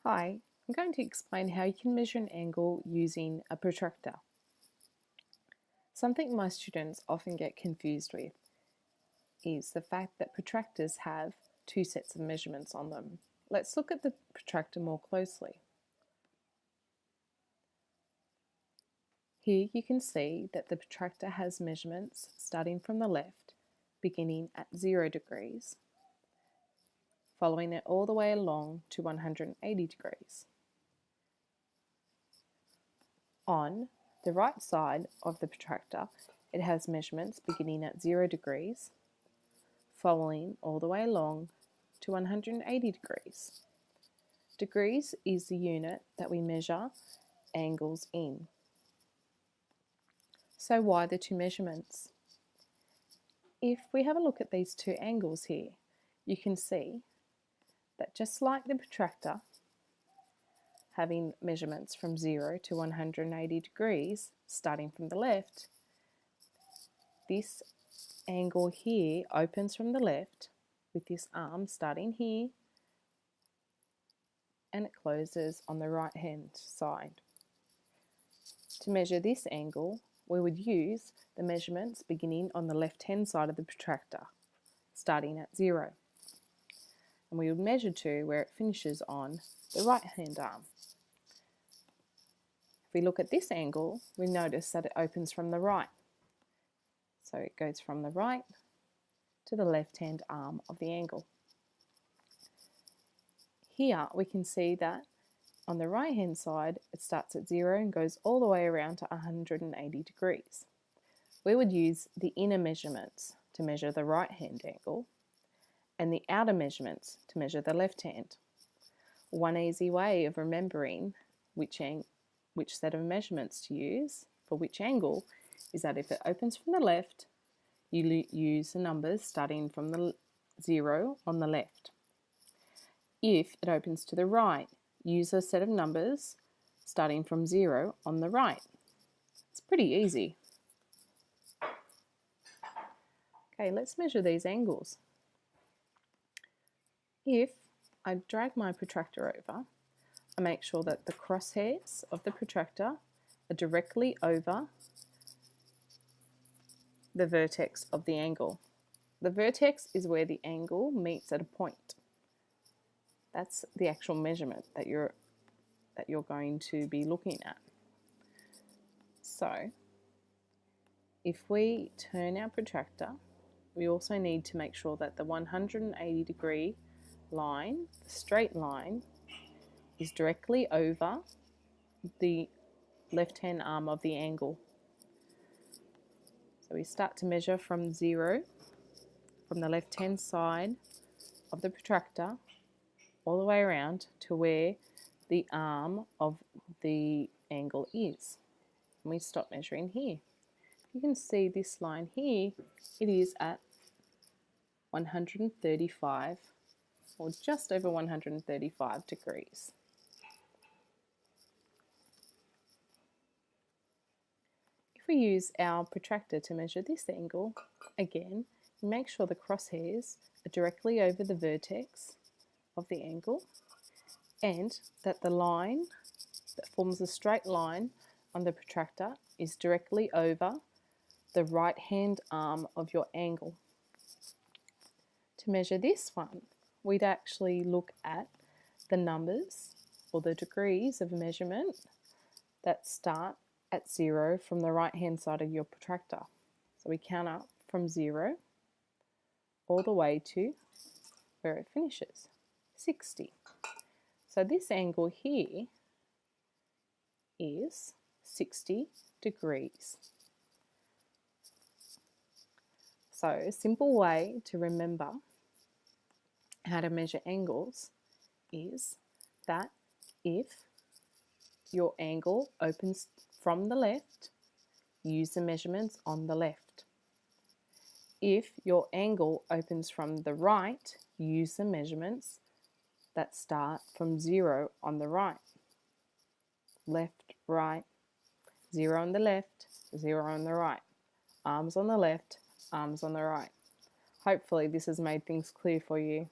Hi, I'm going to explain how you can measure an angle using a protractor. Something my students often get confused with is the fact that protractors have two sets of measurements on them. Let's look at the protractor more closely. Here you can see that the protractor has measurements starting from the left, beginning at 0 degrees, following it all the way along to 180 degrees. On the right side of the protractor, it has measurements beginning at 0 degrees, following all the way along to 180 degrees. Degrees is the unit that we measure angles in. So why the two measurements? If we have a look at these two angles here, you can see that just like the protractor, having measurements from 0 to 180 degrees, starting from the left, this angle here opens from the left with this arm starting here and it closes on the right hand side. To measure this angle, we would use the measurements beginning on the left hand side of the protractor, starting at 0. And we would measure to where it finishes on the right hand arm. If we look at this angle, we notice that it opens from the right. So it goes from the right to the left hand arm of the angle. Here we can see that on the right hand side it starts at 0 and goes all the way around to 180 degrees. We would use the inner measurements to measure the right hand angle and the outer measurements to measure the left hand. One easy way of remembering which set of measurements to use for which angle is that if it opens from the left, you use the numbers starting from the 0 on the left. If it opens to the right, use a set of numbers starting from 0 on the right. It's pretty easy. Okay, let's measure these angles. If I drag my protractor over, I make sure that the crosshairs of the protractor are directly over the vertex of the angle. The vertex is where the angle meets at a point. That's the actual measurement that you're going to be looking at. So if we turn our protractor, we also need to make sure that the 180 degree line, the straight line, is directly over the left hand arm of the angle. So we start to measure from 0 from the left hand side of the protractor all the way around to where the arm of the angle is. And we stop measuring here. You can see this line here, it is at 135 or just over 135 degrees. If we use our protractor to measure this angle, again, make sure the crosshairs are directly over the vertex of the angle and that the line that forms a straight line on the protractor is directly over the right hand arm of your angle. To measure this one, we'd actually look at the numbers or the degrees of measurement that start at 0 from the right hand side of your protractor. So we count up from 0 all the way to where it finishes, 60. So this angle here is 60 degrees. So a simple way to remember how to measure angles is that if your angle opens from the left, use the measurements on the left. If your angle opens from the right, use the measurements that start from 0 on the right. Left, right, 0 on the left, 0 on the right. Arms on the left, arms on the right. Hopefully this has made things clear for you.